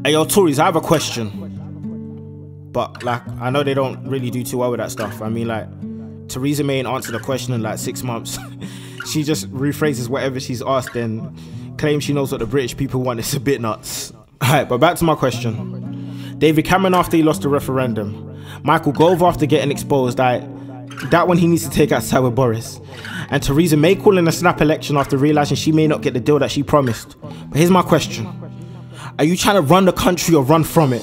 Hey, yo, Tories, I have a question. But, like, I know they don't really do too well with that stuff. I mean, like, Theresa May ain't answered a question in, like, 6 months. She just rephrases whatever she's asked and claims she knows what the British people want. It's a bit nuts. Alright, but back to my question. David Cameron after he lost the referendum. Michael Gove after getting exposed. That one he needs to take outside with Boris. And Theresa May calling a snap election after realising she may not get the deal that she promised. But here's my question. Are you trying to run the country or run from it?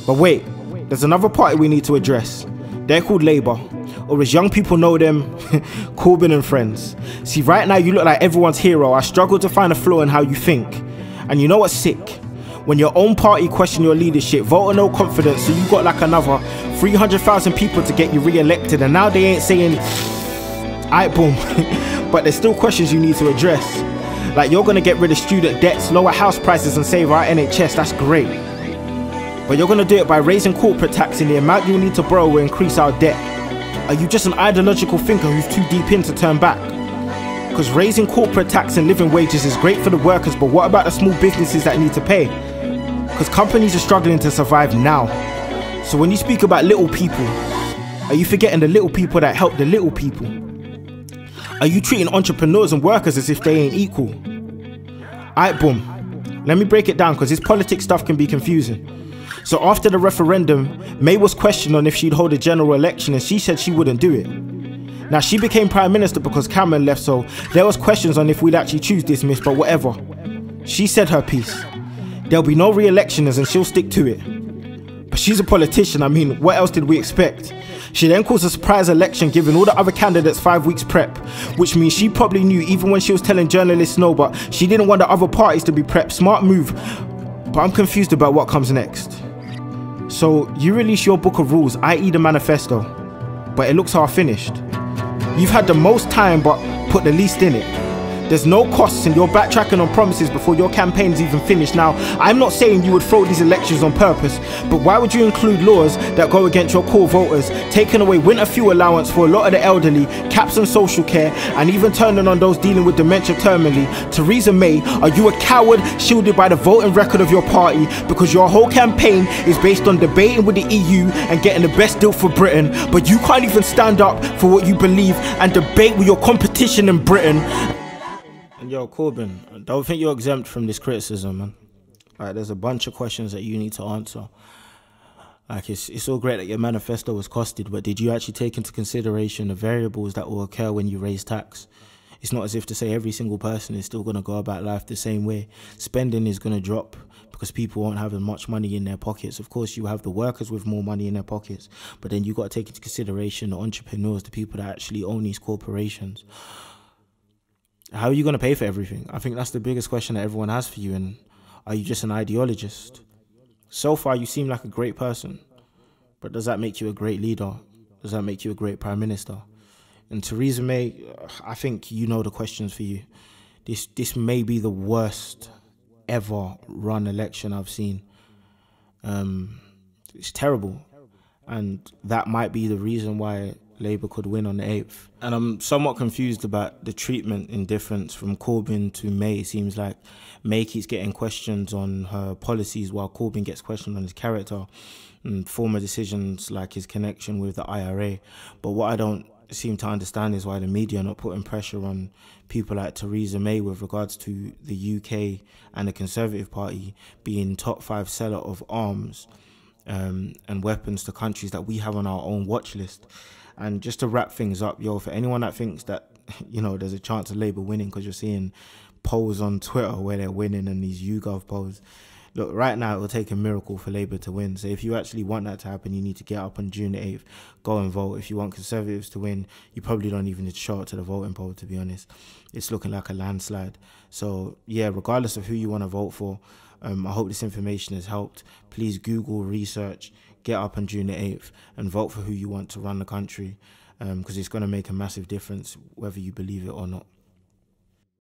But wait, there's another party we need to address. They're called Labour, or as young people know them, Corbyn and friends. See, right now you look like everyone's hero. I struggle to find a flaw in how you think. And you know what's sick? When your own party question your leadership, vote or no confidence, so you got like another 300,000 people to get you re-elected, and now they ain't saying, aight, boom. But there's still questions you need to address. Like, you're gonna get rid of student debts, lower house prices and save our NHS, that's great. But you're gonna do it by raising corporate tax, and the amount you need to borrow will increase our debt. Are you just an ideological thinker who's too deep in to turn back? Because raising corporate tax and living wages is great for the workers, but what about the small businesses that need to pay? Because companies are struggling to survive now. So when you speak about little people, are you forgetting the little people that help the little people? Are you treating entrepreneurs and workers as if they ain't equal? Alright, boom. Let me break it down, because this politics stuff can be confusing. So after the referendum, May was questioned on if she'd hold a general election, and she said she wouldn't do it. Now, she became Prime Minister because Cameron left, so there was questions on if we'd actually choose dismiss, but whatever. She said her piece. There'll be no re-electioners and she'll stick to it. But she's a politician, I mean, what else did we expect? She then calls a surprise election, giving all the other candidates 5 weeks prep, which means she probably knew even when she was telling journalists no, but she didn't want the other parties to be prepped. Smart move, but I'm confused about what comes next. So you release your book of rules, i.e. the manifesto, but it looks half finished. You've had the most time but put the least in it. There's no costs and you're backtracking on promises before your campaign's even finished. Now, I'm not saying you would throw these elections on purpose, but why would you include laws that go against your core voters, taking away winter fuel allowance for a lot of the elderly, caps on social care, and even turning on those dealing with dementia terminally? Theresa May, are you a coward shielded by the voting record of your party because your whole campaign is based on debating with the EU and getting the best deal for Britain, but you can't even stand up for what you believe and debate with your competition in Britain? And yo, Corbyn, I don't think you're exempt from this criticism, man. Like, there's a bunch of questions that you need to answer. Like, it's all great that your manifesto was costed, but did you actually take into consideration the variables that will occur when you raise tax? It's not as if to say every single person is still going to go about life the same way. Spending is going to drop because people won't have as much money in their pockets. Of course, you have the workers with more money in their pockets, but then you've got to take into consideration the entrepreneurs, the people that actually own these corporations. How are you going to pay for everything? I think that's the biggest question that everyone has for you. And are you just an ideologist? So far, you seem like a great person. But does that make you a great leader? Does that make you a great Prime Minister? And Theresa May, I think you know the questions for you. This may be the worst ever run election I've seen. It's terrible. And that might be the reason why Labour could win on the 8th. And I'm somewhat confused about the treatment indifference from Corbyn to May. It seems like May keeps getting questions on her policies while Corbyn gets questioned on his character and former decisions like his connection with the IRA. But what I don't seem to understand is why the media are not putting pressure on people like Theresa May with regards to the UK and the Conservative Party being top 5 seller of arms and weapons to countries that we have on our own watch list. And just to wrap things up, yo, for anyone that thinks that, you know, there's a chance of Labour winning because you're seeing polls on Twitter where they're winning and these YouGov polls, look, right now it will take a miracle for Labour to win. So if you actually want that to happen, you need to get up on June the 8th, go and vote. If you want Conservatives to win, you probably don't even need to show up to the voting poll, to be honest. It's looking like a landslide. So yeah, regardless of who you want to vote for, I hope this information has helped. Please Google, research, get up on June the 8th and vote for who you want to run the country, because it's going to make a massive difference whether you believe it or not.